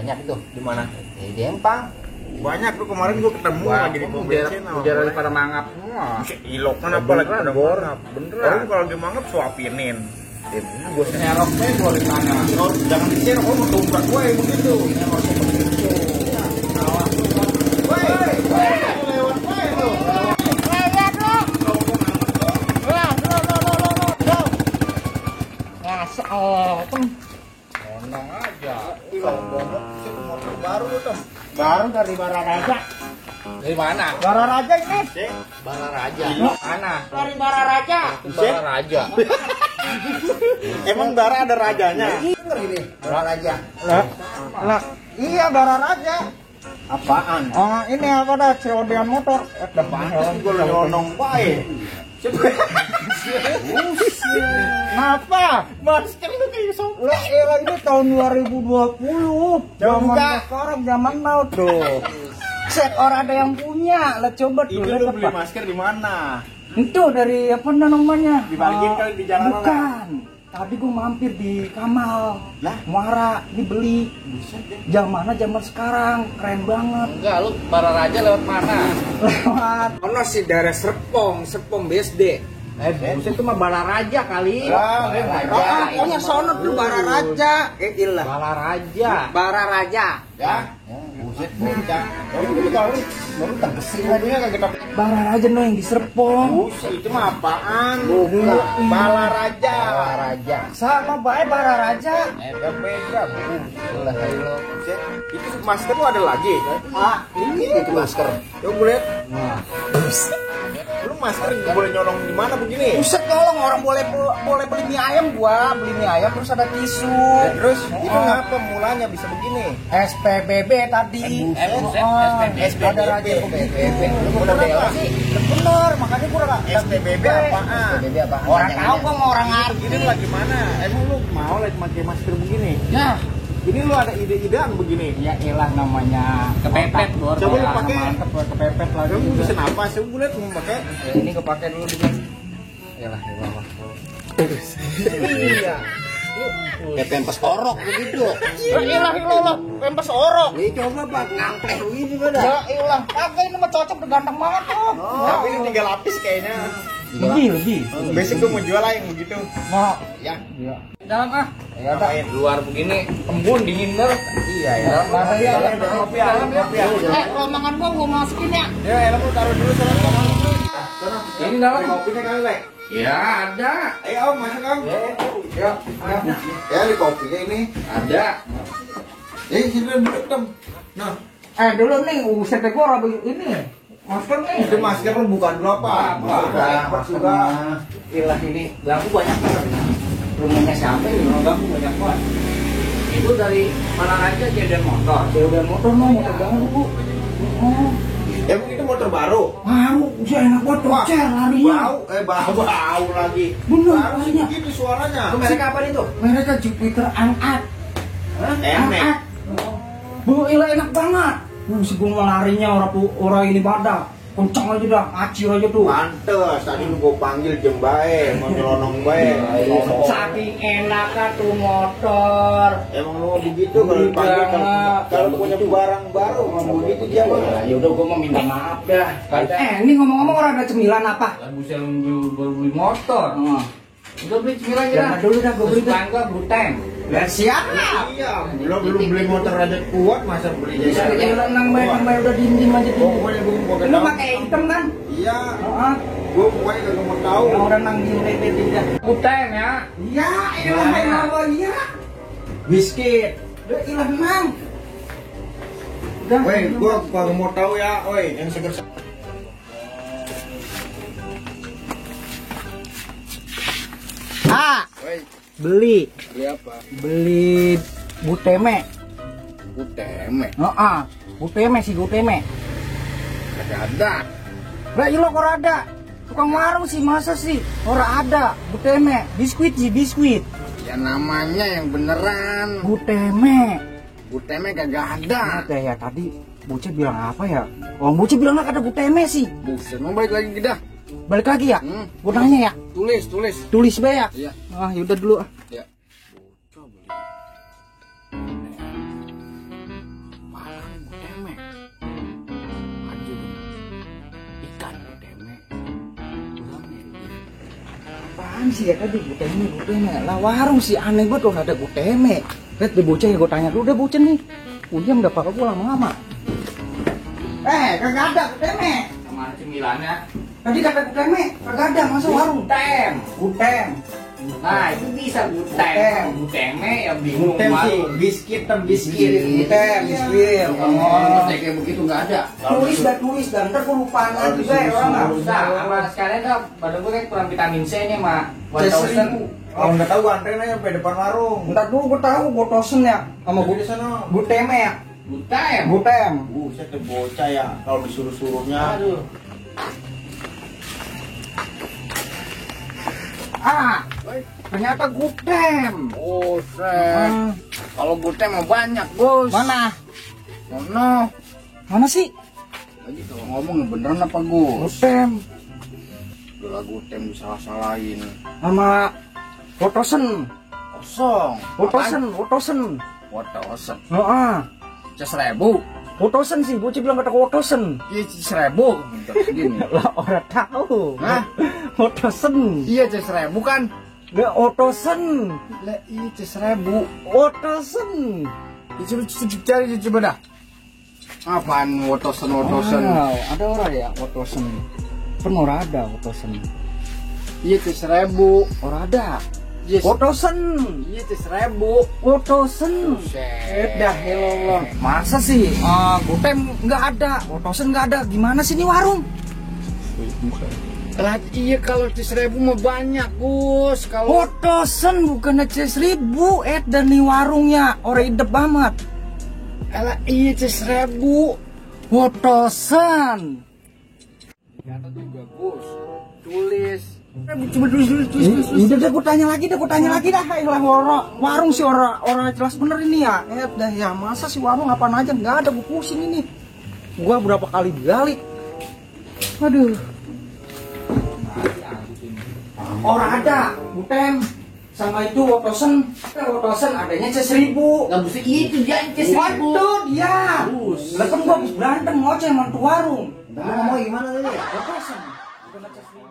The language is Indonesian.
banyak itu. Di mana? Di Empang. Banyak tuh kemarin gua ketemu lagi di pom bensin. Udah pada mangap semua. Ilok kan apa lagi pada mangap. Beneran. Orang kalau lagi mangap suapinin. Gue serok gue di mana? Jangan diserok, mau tumbrak gue begitu. Enak aja. Motor baru tuh. Baru dari Bararaja. Dari mana? Bararaja ini. Bararaja. Mana? Dari Bararaja. Bararaja. Emang Bara ada rajanya? Ini Bararaja. Lah, iya Bararaja. Apaan? Oh, ini apa dah COD-an motor. Depan gue nyonong baik. Kenapa? Masker lu kayak sombong. Lah, ini tahun 2020. Zaman sekarang zaman now tuh. Set orang ada yang punya. Lah coba Itu dulu lu beli apa? masker di mana? Itu dari apa namanya? Dibagiin kali di jalanan. Bukan. Tadi gue mampir di Kamal. Lah? Muara dibeli. Zamannya zaman sekarang keren banget. Enggak, lu Bararaja lewat mana? Lewat. Ono si daerah Serpong BSD. Buset itu mah Bararaja kali. Pokoknya sono dulu Bararaja. Ilah. Bararaja. Bararaja. Ya. Buset bocah. Tapi kalau baru tergesin lagi kagak tapi. Bararaja no yang di Serpong. Buset itu mah apaan? Balaraja. Balaraja. Sama baik Bararaja. Beda. Buset. Itu masker lu ada lagi kan? Ini Itu masker. Coba lihat. Lu masker boleh nyolong di mana begini? Buset tolong orang boleh beli mie ayam gua, beli mie ayam terus ada tisu. Ya, terus itu ngapa mulanya bisa begini? SPBB tadi. SPBB. Ada raja SPBB. Lu Bener udah apa? Bener, makanya gua udah SPBB apaan? SPBB apaan? Orang tahu kok mau orang ngerti. Ini lu lagi mana? Emang lu mau lagi pakai masker begini? Ya, Ini lu ada ide-idean begini? ya elah namanya Kepepet, Bor. Coba lu pakai. Mantep kepepet lagi. Kamu bisa napas? Coba gue lihat mau pakai. Ini kepake dulu dulu. Yalah, yalah. Iya. Kayak pempes orok begitu. Ya elah pempes orok. Ini coba Pak, ngangkleh begini pada. Ya elah, kagak ini mah cocok udah ganteng banget tuh. Tapi ini 3 lapis kayaknya. Lebih. Besok gue mau jual lah yang begitu. Mau. Ya. Iya. Dalam ah. Ya udah. Luar begini embun dingin banget. Iya ya. Bahaya. Kopi ya. Rombongan gua masukin ya. Ya, elah lu taruh dulu sana. Ini dalam. Kopinya kali, Lek. Ya ada. Ayo, Om, masuk, Om. Ya. Ya, di kopinya ini. Ada. Sini duduk, Tom. Nah, Dulu nih, uset gua ini. Masker nih. itu masker lu bukan dulu apa? Bukan, juga. Ilah ini ganggu banyak banget. Rumahnya siapa ini? Ganggu banyak banget. Itu dari mana aja jadi motor. Ya udah motor ganggu bu. Oh, Emang itu motor baru? baru, udah enak banget tocer larinya. Bau lagi. Bener, Baru sih larinya. begitu suaranya. Itu mereka apa itu? Mereka Jupiter Anat. Emek. Bu, ilah enak banget. Sebelum larinya orang ini badak. Kencang aja dah, acir aja tuh. Pantes, tadi lu gua panggil jem bae, mau nyelonong bae. Saking enak tuh motor. Emang lu begitu kalau dipanggil kalau punya barang baru mau begitu dia mah. Ya udah gua mau minta maaf dah. Ini ngomong-ngomong orang ada cemilan apa? Buset lu baru beli motor. Udah beli cemilan Jangan dulu dah, gua beli dah. Tangga bruteng. Dan siap. Iya, belum beli motor aja kuat masa beli Bisa jajan. jalan nang bae udah diem aja tuh. Pokoknya gua Lu pakai hitam kan? Iya, Heeh. gua pokoknya kagak mau tahu. Yang orang nang diem tidak. Bruteng ya. Iya, elah iya. Biskuit. Udah ilang nang. Udah. Woi, gua kagak mau tahu ya, woi, yang seger. Woi, Beli apa? Buteme. Bruteng. Buteme sih Buteme. Kagak ada. Lah iya lo kok ada. Tukang warung sih masa sih? Ora ada. Buteme, biskuit sih biskuit. Ya namanya yang beneran. Buteme. Bruteng kagak ada. Ada ya tadi Bocah bilang apa ya? Oh Bocah bilang ada Buteme sih. Buset, mau balik lagi kita. Balik lagi ya? Gua nanya ya. Tulis. Tulis be ya. Iya. Yaudah dulu. Ya. apaan sih ya tadi guteme lah warung sih aneh banget loh ada guteme. Lihat deh bocah ya gue tanya dulu deh bocah nih. Uyam udah pakai gue lama-lama. Kagak ada guteme. Sama cemilannya. Tadi kata guteme, kagak ada masa warung. Gutem. Nah itu bisa guteme yang bingung sih. Biskuit. Biskuit. Kayak begitu nggak ada. Tulis dan ntar gue lupa lagi juga ya orang nggak usah. Sama sekalian dah badan gue kayak kurang vitamin C nya mah. Kalau nggak tahu antren aja sampai depan warung. Ntar dulu gue tahu gue tosen ya sama Di sana. guteme ya. Gutem. Buset tuh bocah ya kalau disuruh-suruhnya. Aduh. Ternyata gutem. Buset. Kalau gutem mah banyak, Bos. Mana? Mana sih? Lagi kalau ngomong beneran apa, Gus? Gutem. Gila gutem disalah-salahin. Sama Wotosen. Kosong. Wotosen. Wotosen. Heeh. Ces-1000. Wotosen sih, bocah bilang kata Wotosen. Iya, Ces-1000. Gini. Lah orang tahu. Hah? Wotosen. Iya, Ces-1000 kan? Lah Wotosen. Lah, iya Ces-1000. Wotosen. Cari coba dah. Apaan Wotosen? Wow, ada orang ya Wotosen. Kan orang ada Wotosen. Iya, Ces-1000. Orang ada. Yes. Wotosen. Iya, Ces-1000. Wotosen. Buset. Dah hello. Masa sih? Gutem nggak ada, Wotosen nggak ada. Gimana sih ini warung? Lah, iya kalau Ces-1000 mah banyak, Gus. Kalau Wotosen bukan Ces-1000, dan nih warungnya orang idep banget. Alah, iya Ces-1000. Wotosen. Kata juga, Gus. Tulis. Coba tulis. Udah gue tanya lagi dah. Lah warung sih orang jelas bener ini ya. Dah ya masa sih warung apaan aja nggak ada, gue pusing ini. Gua berapa kali balik. Aduh. Orang ada, Gutem. Sama itu Wotosen. Wotosen adanya Ces-1000. Nggak mesti itu dia Ces-1000. Waduh dia. Lah kan gua habis berantem ngoceh mantu warung. Ngomong gimana tadi? Wotosen. Bukan Ces-1000.